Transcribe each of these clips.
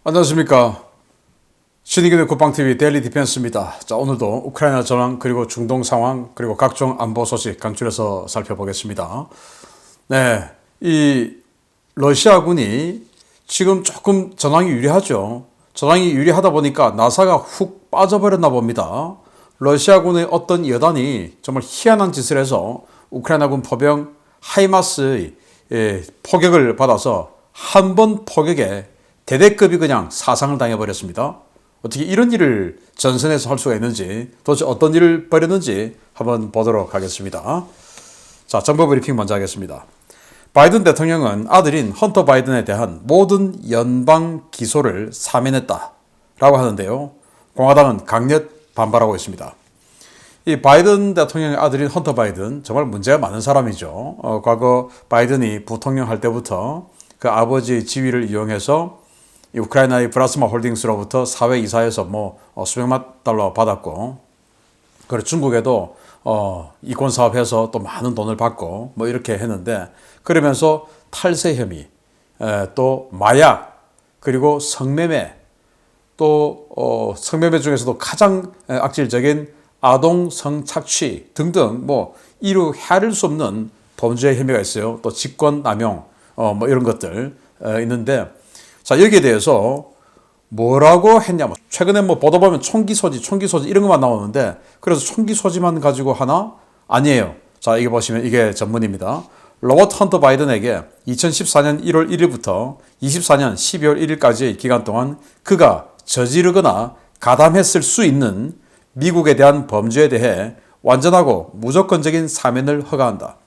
안녕하십니까. 신의균의 국방TV 데일리 디펜스입니다. 자, 오늘도 우크라이나 전황, 그리고 중동 상황, 그리고 각종 안보 소식 간추려서 살펴보겠습니다. 네, 이 러시아군이 지금 조금 전황이 유리하죠. 전황이 유리하다 보니까 나사가 훅 빠져버렸나 봅니다. 러시아군의 어떤 여단이 정말 희한한 짓을 해서 우크라이나군 포병 하이마스의 포격을 받아서 한 번 포격에 대대급이 그냥 사상을 당해버렸습니다. 어떻게 이런 일을 전선에서 할 수가 있는지, 도대체 어떤 일을 벌였는지 한번 보도록 하겠습니다. 자, 정보 브리핑 먼저 하겠습니다. 바이든 대통령은 아들인 헌터 바이든에 대한 모든 연방 기소를 사면했다라고 하는데요. 공화당은 강력 반발하고 있습니다. 이 바이든 대통령의 아들인 헌터 바이든 정말 문제가 많은 사람이죠. 과거 바이든이 부통령 할 때부터 그 아버지의 지위를 이용해서 이 우크라이나의 브라스마 홀딩스로부터 사회 이사해서 수백만 달러 받았고, 그리고 중국에도 이권 사업해서 또 많은 돈을 받고 이렇게 했는데, 그러면서 탈세 혐의, 또 마약, 그리고 성매매, 또 성매매 중에서도 가장 악질적인 아동 성착취 등등 이루 헤아릴 수 없는 범죄 혐의가 있어요. 또 직권 남용 이런 것들 있는데, 자, 여기에 대해서 뭐라고 했냐. 최근에 보다 보면 총기 소지 이런 것만 나오는데, 그래서 총기 소지만 가지고 하나? 아니에요. 자, 이게 보시면 이게 전문입니다. 로버트 헌터 바이든에게 2014년 1월 1일부터 24년 12월 1일까지의 기간 동안 그가 저지르거나 가담했을 수 있는 미국에 대한 범죄에 대해 완전하고 무조건적인 사면을 허가한다.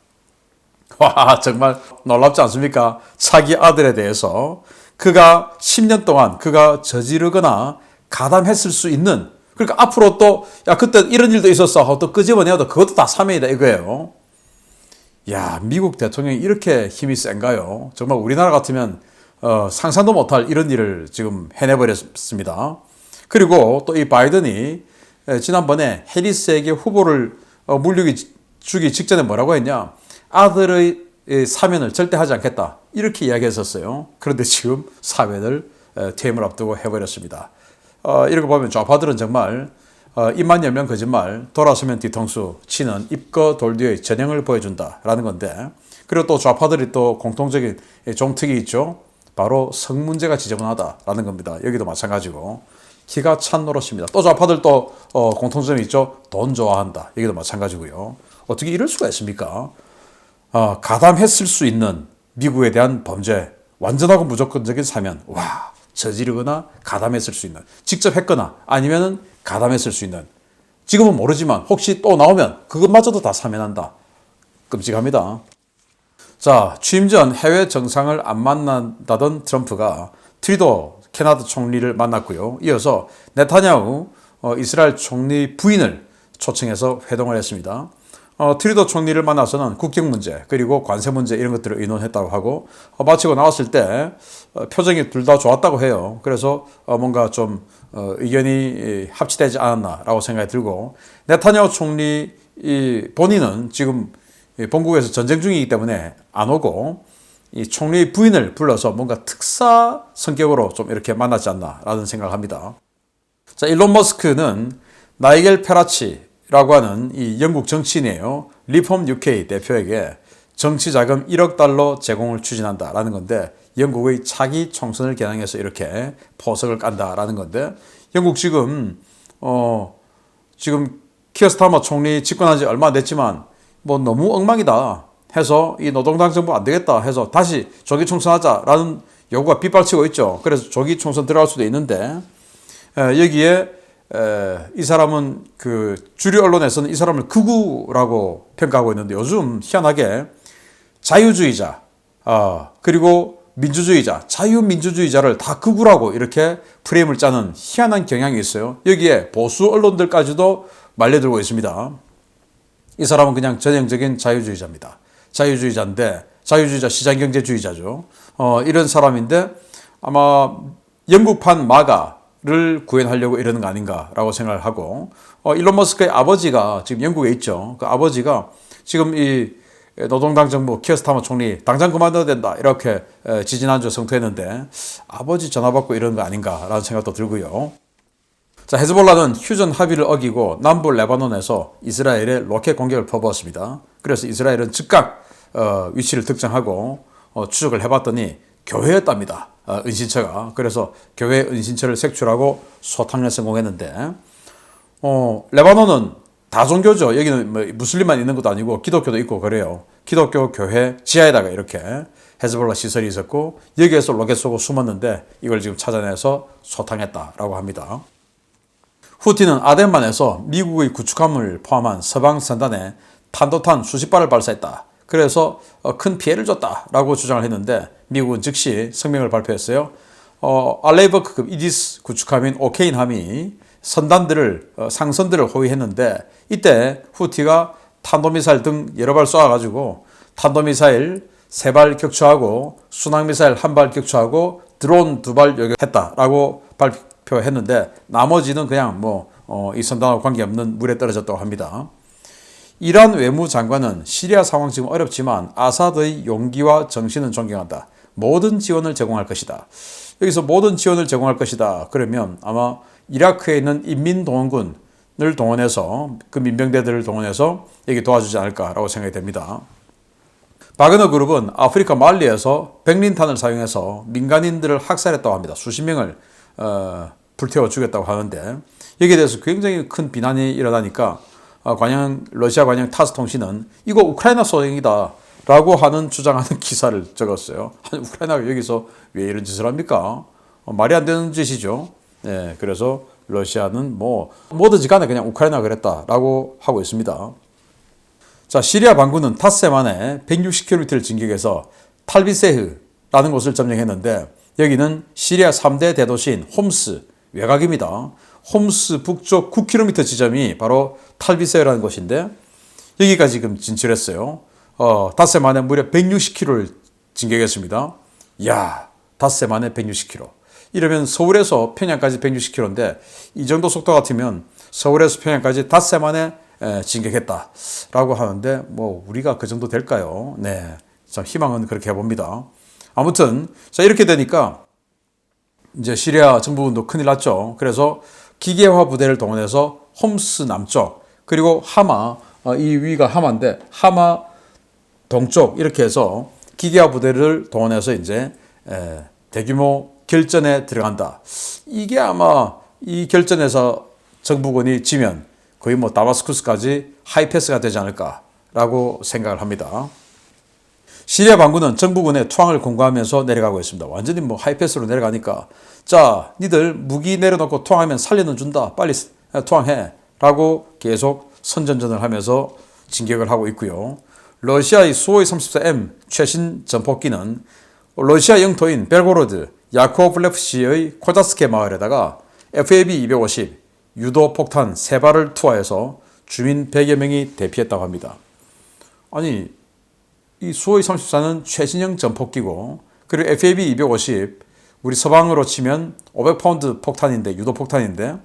와, 정말 놀랍지 않습니까? 자기 아들에 대해서 그가 10년 동안 그가 저지르거나 가담했을 수 있는, 그러니까 앞으로 또 그때 이런 일도 있었어 또 끄집어내도 그것도 다 사면이다 이거예요. 야, 미국 대통령이 이렇게 힘이 센가요? 정말 우리나라 같으면 상상도 못할 이런 일을 지금 해내버렸습니다. 그리고 또 이 바이든이 지난번에 해리스에게 후보를 물리기 주기 직전에 뭐라고 했냐? 아들의 사면을 절대 하지 않겠다, 이렇게 이야기했었어요. 그런데 지금 사면을 퇴임을 앞두고 해버렸습니다. 이렇게 보면 좌파들은 정말 입만 열면 거짓말, 돌아서면 뒤통수 치는 입거 돌뒤의 전형을 보여준다라는 건데, 그리고 또 좌파들이 또 공통적인 종특이 있죠. 바로 성 문제가 지저분하다라는 겁니다. 여기도 마찬가지고 기가 찬 노릇입니다. 또 좌파들 또 공통점이 있죠. 돈 좋아한다. 여기도 마찬가지고요. 어떻게 이럴 수가 있습니까? 가담했을 수 있는 미국에 대한 범죄, 완전하고 무조건적인 사면. 와, 저지르거나 가담했을 수 있는, 직접 했거나 아니면은 가담했을 수 있는. 지금은 모르지만 혹시 또 나오면 그것마저도 다 사면한다. 끔찍합니다. 자, 취임 전 해외 정상을 안 만난다던 트럼프가 트루도 캐나다 총리를 만났고요. 이어서 네타냐후 이스라엘 총리 부인을 초청해서 회동을 했습니다. 트루도 총리를 만나서는 국경 문제, 그리고 관세 문제 이런 것들을 의논했다고 하고, 마치고 나왔을 때 표정이 둘 다 좋았다고 해요. 그래서 뭔가 좀 의견이 합치되지 않았나라고 생각이 들고, 네타냐후 총리 본인은 지금 본국에서 전쟁 중이기 때문에 안 오고, 이 총리 부인을 불러서 뭔가 특사 성격으로 좀 이렇게 만났지 않나라는 생각을 합니다. 자, 일론 머스크는 나이겔 페라치라고 하는 이 영국 정치인이에요. 리폼 UK 대표에게 정치 자금 1억 달러 제공을 추진한다라는 건데, 영국의 차기 총선을 겨냥해서 이렇게 포석을 깐다라는 건데, 영국 지금 키어 스타머 총리 집권한 지 얼마 안 됐지만 너무 엉망이다 해서 이 노동당 정부 안 되겠다 해서 다시 조기 총선하자라는 요구가 빗발치고 있죠. 그래서 조기 총선 들어갈 수도 있는데, 여기에 이 사람은 그 주류 언론에서는 이 사람을 극우라고 평가하고 있는데, 요즘 희한하게 자유주의자 그리고 민주주의자, 자유민주주의자를 다 극우라고 이렇게 프레임을 짜는 희한한 경향이 있어요. 여기에 보수 언론들까지도 말려들고 있습니다. 이 사람은 그냥 전형적인 자유주의자입니다. 자유주의자인데, 자유주의자, 시장경제주의자죠. 이런 사람인데 아마 영국판 마가를 구현하려고 이러는 거 아닌가라고 생각을 하고, 일론 머스크의 아버지가 지금 영국에 있죠. 그 아버지가 지금 이 노동당 정부 키어스타머 총리 당장 그만둬야 된다 이렇게 지지난주 성토했는데 아버지 전화 받고 이런 거 아닌가라는 생각도 들고요. 자, 헤즈볼라는 휴전 합의를 어기고 남부 레바논에서 이스라엘에 로켓 공격을 퍼부었습니다. 그래서 이스라엘은 즉각 위치를 특정하고 추적을 해봤더니 교회였답니다. 은신처가. 그래서 교회 은신처를 색출하고 소탕에 성공했는데 레바논은 다종교죠. 여기는 뭐 무슬림만 있는 것도 아니고 기독교도 있고 그래요. 기독교 교회 지하에다가 이렇게 헤즈볼라 시설이 있었고 여기에서 로켓 쏘고 숨었는데 이걸 지금 찾아내서 소탕했다라고 합니다. 후티는 아덴만에서 미국의 구축함을 포함한 서방 선단에 탄도탄 수십 발을 발사했다. 그래서 큰 피해를 줬다라고 주장을 했는데 미국은 즉시 성명을 발표했어요. 알레이버크급 이디스 구축함인 오케인함이 선단들을 상선들을 호위했는데 이때 후티가 탄도미사일 등 여러 발 쏘아가지고 탄도미사일 3발 격추하고 순항미사일 1발 격추하고 드론 2발 요격했다라고 발표했는데 나머지는 그냥 이 선단하고 관계없는 물에 떨어졌다고 합니다. 이란 외무장관은 시리아 상황 지금 어렵지만 아사드의 용기와 정신은 존경한다. 모든 지원을 제공할 것이다. 여기서 모든 지원을 제공할 것이다. 그러면 아마 이라크에 있는 인민동원군을 동원해서 그 민병대들을 동원해서 여기 도와주지 않을까라고 생각이 됩니다. 바그너 그룹은 아프리카 말리에서 백린탄을 사용해서 민간인들을 학살했다고 합니다. 수십 명을 불태워 죽였다고 하는데 여기에 대해서 굉장히 큰 비난이 일어나니까 러시아 관영 타스 통신은 이거 우크라이나 소행이다 라고 하는 주장하는 기사를 적었어요. 아니, 우크라이나가 여기서 왜 이런 짓을 합니까? 말이 안 되는 짓이죠. 네, 그래서 러시아는 뭐든지 간에 그냥 우크라이나가 그랬다라고 하고 있습니다. 자, 시리아 반군은 닷새 만에 160km를 진격해서 탈비세흐라는 곳을 점령했는데 여기는 시리아 3대 대도시인 홈스 외곽입니다. 홈스 북쪽 9km 지점이 바로 탈비세흐라는 곳인데 여기까지 지금 진출했어요. 닷새 만에 무려 160km를 진격했습니다. 이야, 닷새 만에 160km. 이러면 서울에서 평양까지 160km인데 이 정도 속도 같으면 서울에서 평양까지 닷새 만에 진격했다라고 하는데 우리가 그 정도 될까요? 네, 참 희망은 그렇게 해봅니다. 아무튼 자 이렇게 되니까 이제 시리아 정부군도 큰일 났죠. 그래서 기계화 부대를 동원해서 홈스 남쪽 그리고 하마 이 위가 하마인데 하마 동쪽 이렇게 해서 기계화 부대를 동원해서 이제 대규모 결전에 들어간다. 이게 아마 이 결전에서 정부군이 지면 거의 다마스쿠스까지 하이패스가 되지 않을까라고 생각을 합니다. 시리아 반군은 정부군의 투항을 공고하면서 내려가고 있습니다. 완전히 하이패스로 내려가니까 자, 니들 무기 내려놓고 투항하면 살려는 준다. 빨리 투항해. 라고 계속 선전전을 하면서 진격을 하고 있고요. 러시아의 수호이 34M 최신 전폭기는 러시아 영토인 벨고로드 야코블레프시의 코자스케 마을에다가 FAB-250 유도 폭탄 3발을 투하해서 주민 100여 명이 대피했다고 합니다. 아니, 이 수호이 34는 최신형 전폭기고 그리고 FAB-250 우리 서방으로 치면 500파운드 폭탄인데 유도 폭탄인데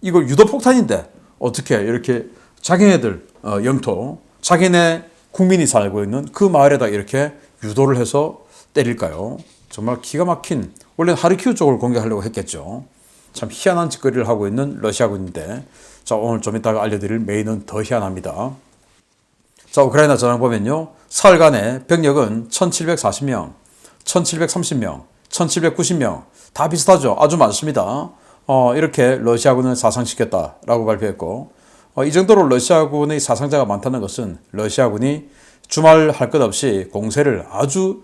이걸 유도 폭탄인데 어떻게 이렇게 자기네들 영토 자기네 국민이 살고 있는 그 마을에다 이렇게 유도를 해서 때릴까요? 정말 기가 막힌 원래는 하르키우 쪽을 공격하려고 했겠죠. 참 희한한 짓거리를 하고 있는 러시아군인데 자 오늘 좀 이따가 알려드릴 메인은 더 희한합니다. 자 우크라이나 전황 보면요. 사흘간의 병력은 1740명, 1730명, 1790명 다 비슷하죠. 아주 많습니다. 이렇게 러시아군을 사상시켰다라고 발표했고 이 정도로 러시아군의 사상자가 많다는 것은 러시아군이 주말 할 것 없이 공세를 아주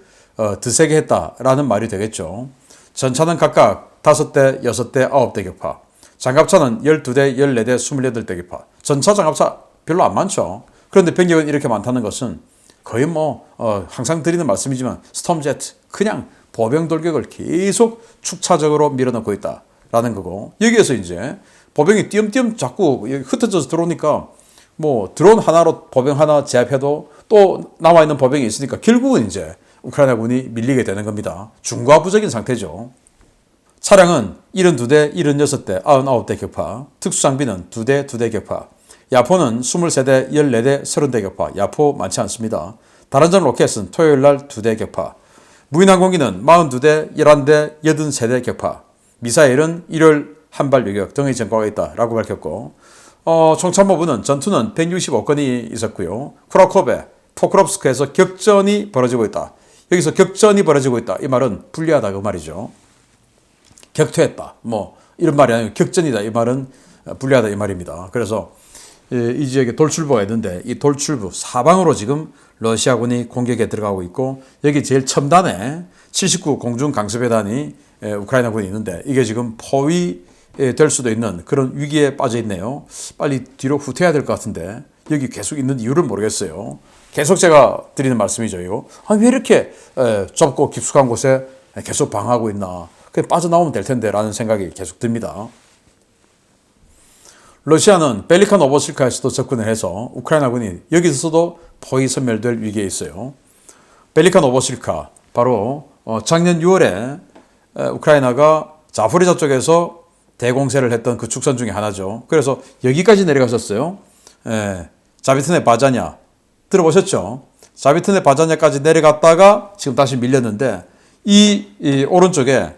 드세게 했다라는 말이 되겠죠. 전차는 각각 5대, 6대, 9대 격파, 장갑차는 12대, 14대, 28대 격파. 전차, 장갑차 별로 안 많죠. 그런데 병력은 이렇게 많다는 것은 거의 항상 드리는 말씀이지만 스톰제트, 그냥 보병 돌격을 계속 축차적으로 밀어넣고 있다라는 거고 여기에서 이제 보병이 띄엄띄엄 자꾸 흩어져서 들어오니까 드론 하나로 보병 하나 제압해도 또 남아있는 보병이 있으니까 결국은 이제 우크라이나군이 밀리게 되는 겁니다. 중과부적인 상태죠. 차량은 72대, 76대, 99대 격파, 특수장비는 2대, 2대 격파, 야포는 23대, 14대, 30대 격파, 야포 많지 않습니다. 다른전 로켓은 토요일 날 2대 격파. 무인항공기는 42대, 11대, 83대 격파. 미사일은 일요일 한발 유격 등의 전과가 있다라고 밝혔고, 총참모부는 전투는 165건이 있었고요. 쿠라코베, 포크롭스크에서 격전이 벌어지고 있다. 여기서 격전이 벌어지고 있다. 이 말은 불리하다 그 말이죠. 격퇴했다. 뭐 이런 말이 아니고 격전이다. 이 말은 불리하다 이 말입니다. 그래서 이 지역에 돌출부가 있는데 이 돌출부 사방으로 지금 러시아군이 공격에 들어가고 있고, 여기 제일 첨단에 79 공중 강습회단이 우크라이나군이 있는데 이게 지금 포위될 수도 있는 그런 위기에 빠져 있네요. 빨리 뒤로 후퇴해야 될 것 같은데 여기 계속 있는 이유를 모르겠어요. 계속 제가 드리는 말씀이죠. 이거. 왜 이렇게 좁고 깊숙한 곳에 계속 방하고 있나. 그냥 빠져나오면 될 텐데 라는 생각이 계속 듭니다. 러시아는 벨리칸 오버실카에서도 접근을 해서 우크라이나군이 여기서도 포위 섬멸될 위기에 있어요. 벨리칸 오버실카, 바로 작년 6월에 우크라이나가 자포리자 쪽에서 대공세를 했던 그 축선 중에 하나죠. 그래서 여기까지 내려갔었어요. 자비트네 바자냐 들어보셨죠? 자비트네 바자냐까지 내려갔다가 지금 다시 밀렸는데 이 오른쪽에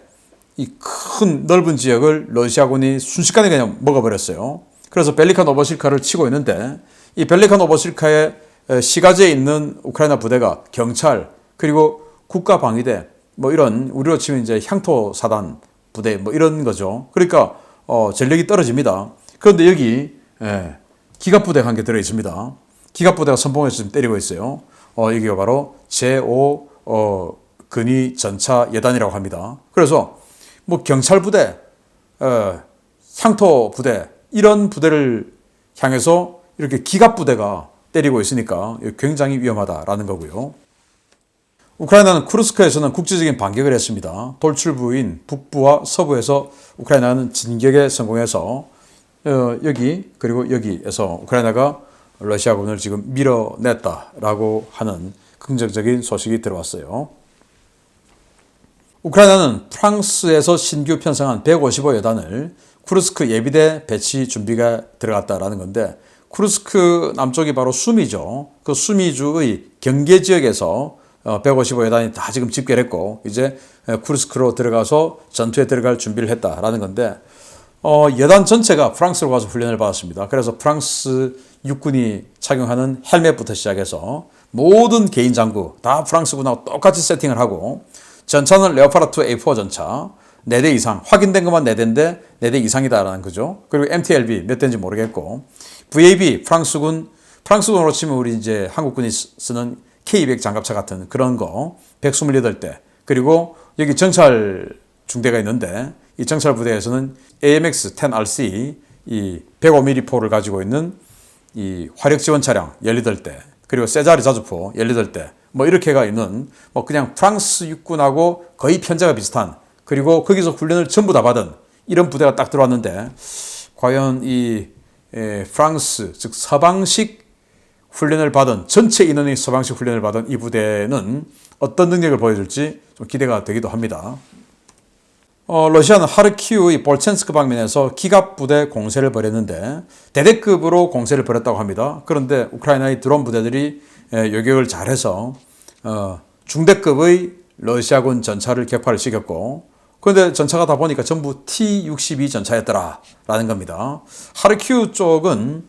이 큰 넓은 지역을 러시아군이 순식간에 그냥 먹어버렸어요. 그래서 벨리칸 오버실카를 치고 있는데 이 벨리칸 오버실카의 시가지에 있는 우크라이나 부대가 경찰 그리고 국가방위대 뭐 이런 우리로 치면 이제 향토사단 부대 뭐 이런 거죠. 그러니까 전력이 떨어집니다. 그런데 여기 기갑부대가 한 개 들어 있습니다. 기갑부대가 선봉에서 지금 때리고 있어요. 여기가 바로 제5 근위 전차 예단이라고 합니다. 그래서 뭐 경찰 부대, 향토 부대 이런 부대를 향해서 이렇게 기갑 부대가 때리고 있으니까 굉장히 위험하다라는 거고요. 우크라이나는 쿠르스크에서는 국제적인 반격을 했습니다. 돌출부인 북부와 서부에서 우크라이나는 진격에 성공해서 여기 그리고 여기에서 우크라이나가 러시아군을 지금 밀어냈다라고 하는 긍정적인 소식이 들어왔어요. 우크라이나는 프랑스에서 신규 편성한 155여단을 쿠르스크 예비대 배치 준비가 들어갔다라는 건데, 쿠르스크 남쪽이 바로 수미죠. 그 수미주의 경계 지역에서 155여단이 다 지금 집결을 했고 이제 쿠르스크로 들어가서 전투에 들어갈 준비를 했다라는 건데, 여단 전체가 프랑스로 가서 훈련을 받았습니다. 그래서 프랑스 육군이 착용하는 헬멧부터 시작해서 모든 개인 장구 다 프랑스군하고 똑같이 세팅을 하고, 전차는 레오파르트 A4 전차 4대 이상, 확인된 것만 4대인데 4대 이상이다라는 거죠. 그리고 MTLB 몇 대인지 모르겠고, VAB 프랑스군으로 치면 우리 이제 한국군이 쓰는 K200 장갑차 같은 그런 거 128대, 그리고 여기 정찰 중대가 있는데 이 정찰 부대에서는 AMX-10RC 이 105mm 포를 가지고 있는 이 화력 지원 차량 18대, 그리고 쇠자리 자주포 18대, 뭐 이렇게가 있는 뭐 그냥 프랑스 육군하고 거의 편제가 비슷한, 그리고 거기서 훈련을 전부 다 받은 이런 부대가 딱 들어왔는데, 과연 이 프랑스 즉 서방식 훈련을 받은, 전체 인원이 서방식 훈련을 받은 이 부대는 어떤 능력을 보여줄지 좀 기대가 되기도 합니다. 러시아는 하르키우의 볼첸스크 방면에서 기갑 부대 공세를 벌였는데 대대급으로 공세를 벌였다고 합니다. 그런데 우크라이나의 드론 부대들이 요격을 잘해서 중대급의 러시아군 전차를 격파를 시켰고, 그런데 전차가 다 보니까 전부 T-62 전차였더라라는 겁니다. 하르키우 쪽은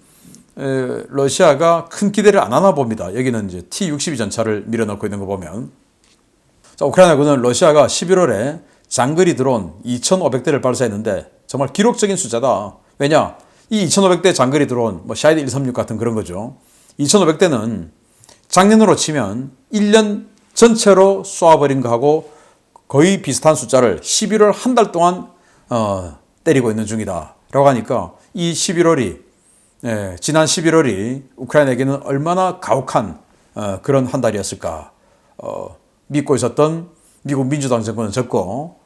러시아가 큰 기대를 안 하나 봅니다. 여기는 이제 T-62 전차를 밀어넣고 있는 거 보면. 자, 우크라이나군은 러시아가 11월에 장거리 드론 2,500대를 발사했는데 정말 기록적인 숫자다. 왜냐? 이 2,500대 장거리 드론, 뭐 샤이드 136 같은 그런 거죠. 2,500대는 작년으로 치면 1년 전체로 쏘아버린 거하고 거의 비슷한 숫자를 11월 한 달 동안 때리고 있는 중이다 라고 하니까, 이 11월이 지난 11월이 우크라이나에게는 얼마나 가혹한 그런 한 달이었을까. 믿고 있었던 미국 민주당 정권은 졌고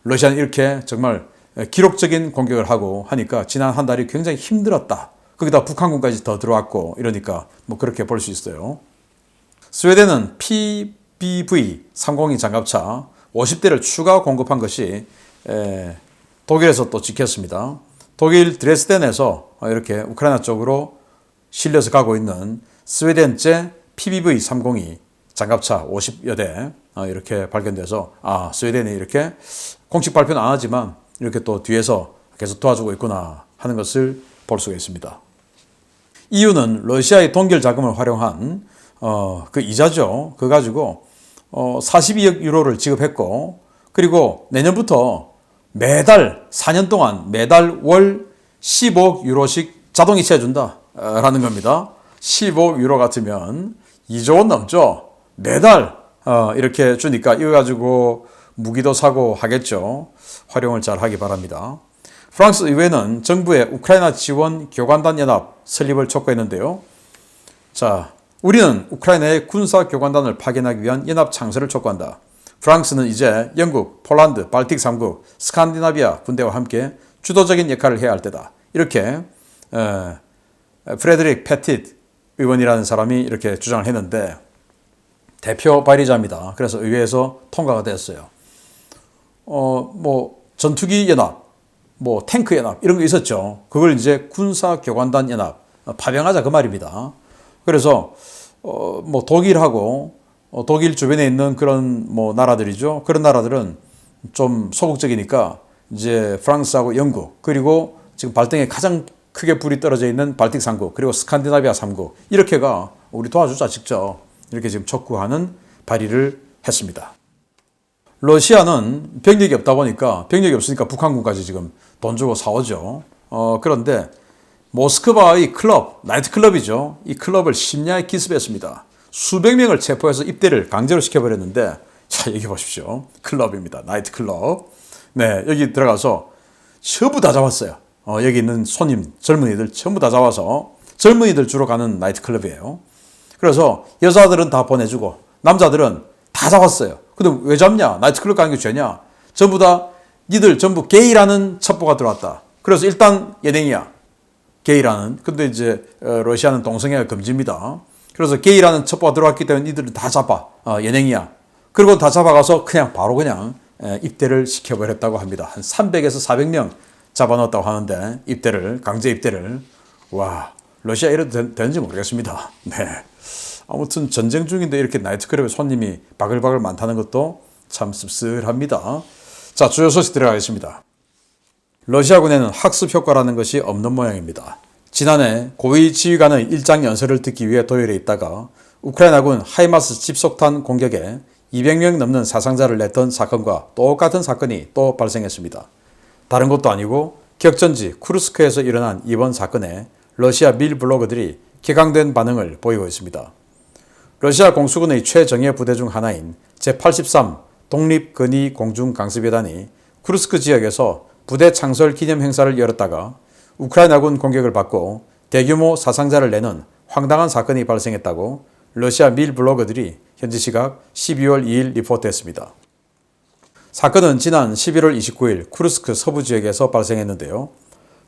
러시아는 이렇게 정말 기록적인 공격을 하고 하니까 지난 한 달이 굉장히 힘들었다. 거기다 북한군까지 더 들어왔고 이러니까 뭐 그렇게 볼 수 있어요. 스웨덴은 PBV-302 장갑차 50대를 추가 공급한 것이 독일에서 또 지켰습니다. 독일 드레스덴에서 이렇게 우크라이나 쪽으로 실려서 가고 있는 스웨덴제 PBV-30이 장갑차 50여 대 이렇게 발견돼서 스웨덴이 이렇게 공식 발표는 안 하지만 이렇게 또 뒤에서 계속 도와주고 있구나 하는 것을 볼 수가 있습니다. 이유는 러시아의 동결 자금을 활용한 그 이자죠. 그거 가지고 42억 유로를 지급했고, 그리고 내년부터 매달 4년 동안 매달 월 15억 유로씩 자동 이체해준다 라는 겁니다. 15억 유로 같으면 2조 원 넘죠. 매달 이렇게 주니까 이거 가지고 무기도 사고 하겠죠. 활용을 잘 하기 바랍니다. 프랑스 의회는 정부의 우크라이나 지원 교관단 연합 설립을 촉구했는데요. 자, 우리는 우크라이나의 군사 교관단을 파견하기 위한 연합 창설을 촉구한다. 프랑스는 이제 영국, 폴란드, 발틱 3국, 스칸디나비아 군대와 함께 주도적인 역할을 해야 할 때다. 이렇게 프레드릭 패티트 의원이라는 사람이 이렇게 주장을 했는데 대표 발의자입니다. 그래서 의회에서 통과가 됐어요. 전투기 연합, 탱크 연합 이런 거 있었죠. 그걸 이제 군사 교관단 연합 파병하자 그 말입니다. 그래서 독일하고 독일 주변에 있는 그런 나라들이죠. 그런 나라들은 좀 소극적이니까 이제 프랑스하고 영국, 그리고 지금 발등에 가장 크게 불이 떨어져 있는 발틱 3국, 그리고 스칸디나비아 3국 이렇게가 우리 도와주자 직접 이렇게 지금 촉구하는 발의를 했습니다. 러시아는 병력이 없다 보니까 병력이 없으니까 북한군까지 지금 돈 주고 사오죠. 그런데 모스크바의 클럽, 나이트클럽이죠. 이 클럽을 심야에 기습했습니다. 수백 명을 체포해서 입대를 강제로 시켜버렸는데, 자, 여기 보십시오. 클럽입니다. 나이트클럽. 네, 여기 들어가서 전부 다 잡았어요. 여기 있는 손님, 젊은이들 전부 다 잡아서, 젊은이들 주로 가는 나이트클럽이에요. 그래서 여자들은 다 보내주고 남자들은 다 잡았어요. 근데 왜 잡냐? 나이트클럽 가는 게 죄냐? 전부 다 니들 전부 게이라는 첩보가 들어왔다. 그래서 일단 예능이야. 게이라는. 근데 이제 러시아는 동성애가 금지입니다. 그래서 게이라는 첩보가 들어왔기 때문에 니들은 다 잡아. 예능이야. 그리고 다 잡아가서 바로 그냥 입대를 시켜버렸다고 합니다. 한 300에서 400명 잡아넣었다고 하는데 강제 입대를. 와, 러시아 이래도 되는지 모르겠습니다. 네. 아무튼 전쟁 중인데 이렇게 나이트클럽에 손님이 바글바글 많다는 것도 참 씁쓸합니다. 자, 주요 소식 들어가겠습니다. 러시아군에는 학습 효과라는 것이 없는 모양입니다. 지난해 고위 지휘관의 일장 연설을 듣기 위해 도열에 있다가 우크라이나군 하이마스 집속탄 공격에 200명 넘는 사상자를 냈던 사건과 똑같은 사건이 또 발생했습니다. 다른 것도 아니고 격전지 쿠르스크에서 일어난 이번 사건에 러시아 밀 블로거들이 격앙된 반응을 보이고 있습니다. 러시아 공수군의 최정예 부대 중 하나인 제83 독립근위공중강습여단이 쿠르스크 지역에서 부대 창설 기념 행사를 열었다가 우크라이나군 공격을 받고 대규모 사상자를 내는 황당한 사건이 발생했다고 러시아 밀 블로거들이 현지 시각 12월 2일 리포트했습니다. 사건은 지난 11월 29일 쿠르스크 서부 지역에서 발생했는데요.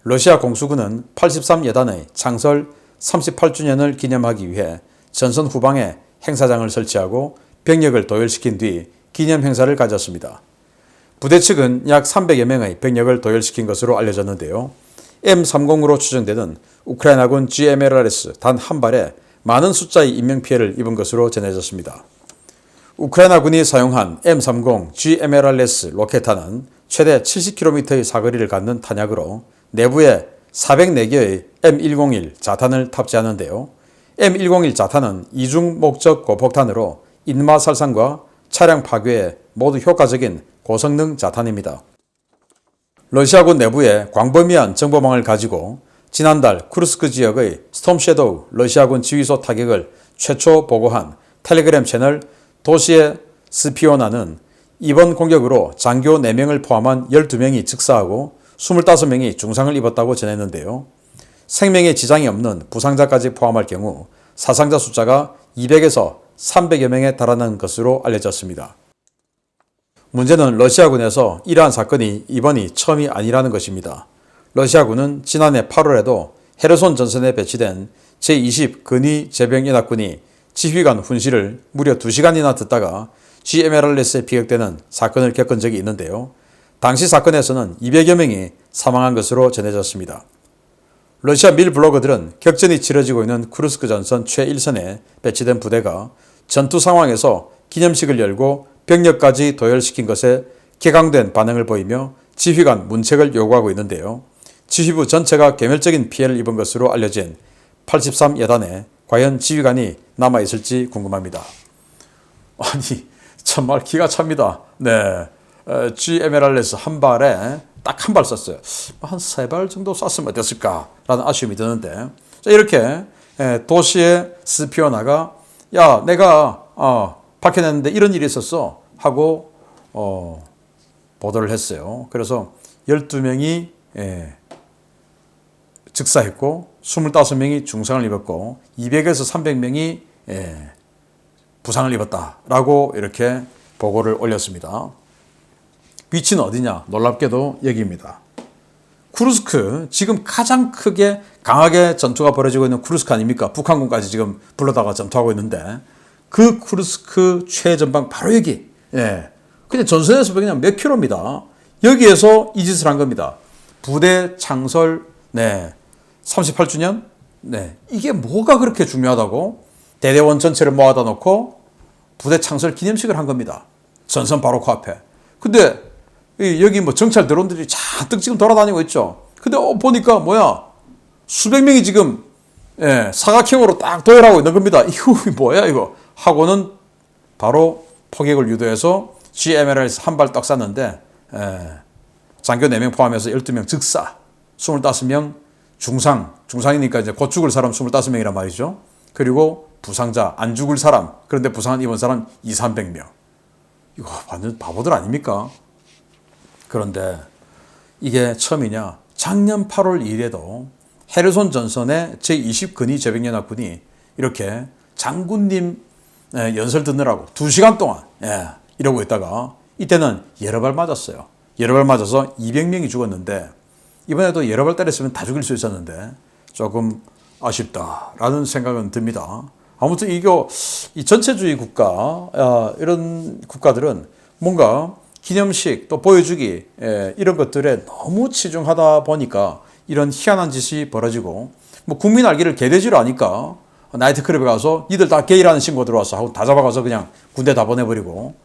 러시아 공수군은 83여단의 창설 38주년을 기념하기 위해 전선 후방에 행사장을 설치하고 병력을 도열시킨 뒤 기념 행사를 가졌습니다. 부대 측은 약 300여 명의 병력을 도열시킨 것으로 알려졌는데요. M30으로 추정되는 우크라이나군 GMLRS 단 한 발에 많은 숫자의 인명피해를 입은 것으로 전해졌습니다. 우크라이나군이 사용한 M30 GMLRS 로켓탄은 최대 70km의 사거리를 갖는 탄약으로 내부에 404개의 M101 자탄을 탑재하는데요. M101 자탄은 이중 목적 고폭탄으로 인마 살상과 차량 파괴에 모두 효과적인 고성능 자탄입니다. 러시아군 내부에 광범위한 정보망을 가지고 지난달 쿠르스크 지역의 스톰 섀도우 러시아군 지휘소 타격을 최초 보고한 텔레그램 채널 도시의 스피오나는 이번 공격으로 장교 4명을 포함한 12명이 즉사하고 25명이 중상을 입었다고 전했는데요. 생명에 지장이 없는 부상자까지 포함할 경우 사상자 숫자가 200에서 300여 명에 달하는 것으로 알려졌습니다. 문제는 러시아군에서 이러한 사건이 이번이 처음이 아니라는 것입니다. 러시아군은 지난해 8월에도 헤르손 전선에 배치된 제20 근위제병연합군이 지휘관 훈시를 무려 2시간이나 듣다가 GMLRS에 피격되는 사건을 겪은 적이 있는데요. 당시 사건에서는 200여 명이 사망한 것으로 전해졌습니다. 러시아 밀 블로거들은 격전이 치러지고 있는 쿠르스크 전선 최1선에 배치된 부대가 전투 상황에서 기념식을 열고 병력까지 도열시킨 것에 격앙된 반응을 보이며 지휘관 문책을 요구하고 있는데요. 지휘부 전체가 괴멸적인 피해를 입은 것으로 알려진 83여단에 과연 지휘관이 남아있을지 궁금합니다. 아니 정말 기가 찹니다. 네, GMLRS 한 발에 딱 한 발 쐈어요. 한 세 발 정도 쐈으면 어땠을까라는 아쉬움이 드는데, 자, 이렇게 도시의 스피어나가 야 내가 박혀냈는데 이런 일이 있었어 하고 보도를 했어요. 그래서 12명이 즉사했고 25명이 중상을 입었고 200에서 300명이 부상을 입었다라고 이렇게 보고를 올렸습니다. 위치는 어디냐? 놀랍게도 여기입니다. 쿠르스크, 지금 가장 크게 강하게 전투가 벌어지고 있는 쿠르스크 아닙니까? 북한군까지 지금 불러다가 전투하고 있는데 그 쿠르스크 최전방 바로 여기. 그냥 전선에서 그냥 몇 킬로입니다. 여기에서 이 짓을 한 겁니다. 부대 창설 38주년? 이게 뭐가 그렇게 중요하다고? 대대원 전체를 모아다 놓고 부대 창설 기념식을 한 겁니다. 전선 바로 코앞에. 근데 여기 뭐 정찰 드론들이 잔뜩 지금 돌아다니고 있죠. 근데 보니까 뭐야? 수백 명이 지금 사각형으로 딱 도열하고 있는 겁니다. 이거 뭐야 이거? 하고는 바로 포격을 유도해서 GMLRS 한 발 딱 쐈는데 장교 4명 포함해서 12명 즉사, 25명 중상이니까 이제 곧 죽을 사람 25명이란 말이죠. 그리고 부상자, 안 죽을 사람, 그런데 부상 입은 사람 200~300명. 이거 완전 바보들 아닙니까? 그런데 이게 처음이냐? 작년 8월 2일에도 헤르손 전선의 제20근위 제병연합군이 이렇게 장군님 연설 듣느라고 2시간 동안 이러고 있다가 이때는 여러 발 맞았어요. 여러 발 맞아서 200명이 죽었는데 이번에도 여러 발 때렸으면 다 죽일 수 있었는데 조금 아쉽다라는 생각은 듭니다. 아무튼 이 전체주의 국가, 이런 국가들은 뭔가 기념식 또 보여주기 이런 것들에 너무 치중하다 보니까 이런 희한한 짓이 벌어지고, 뭐 국민 알기를 개돼지로 아니까 나이트클럽에 가서 니들 다 게이라는 신고 들어와서 하고 다 잡아가서 그냥 군대 다 보내버리고,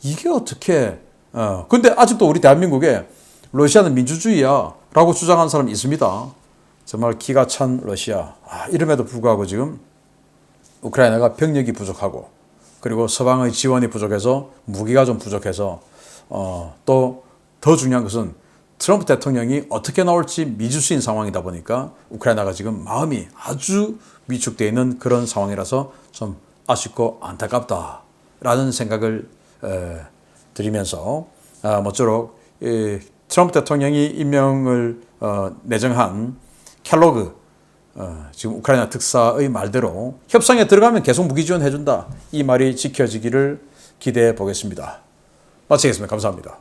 이게 어떻게 근데 아직도 우리 대한민국에 러시아는 민주주의야 라고 주장하는 사람이 있습니다. 정말 기가 찬 러시아. 이름에도 불구하고 지금 우크라이나가 병력이 부족하고 그리고 서방의 지원이 부족해서 무기가 좀 부족해서 또 더 중요한 것은 트럼프 대통령이 어떻게 나올지 미지수인 상황이다 보니까 우크라이나가 지금 마음이 아주 위축되어 있는 그런 상황이라서 좀 아쉽고 안타깝다라는 생각을 드리면서 모쪼록 트럼프 대통령이 임명을 내정한 켈로그 지금 우크라이나 특사의 말대로 협상에 들어가면 계속 무기 지원해준다. 이 말이 지켜지기를 기대해 보겠습니다. 마치겠습니다. 감사합니다.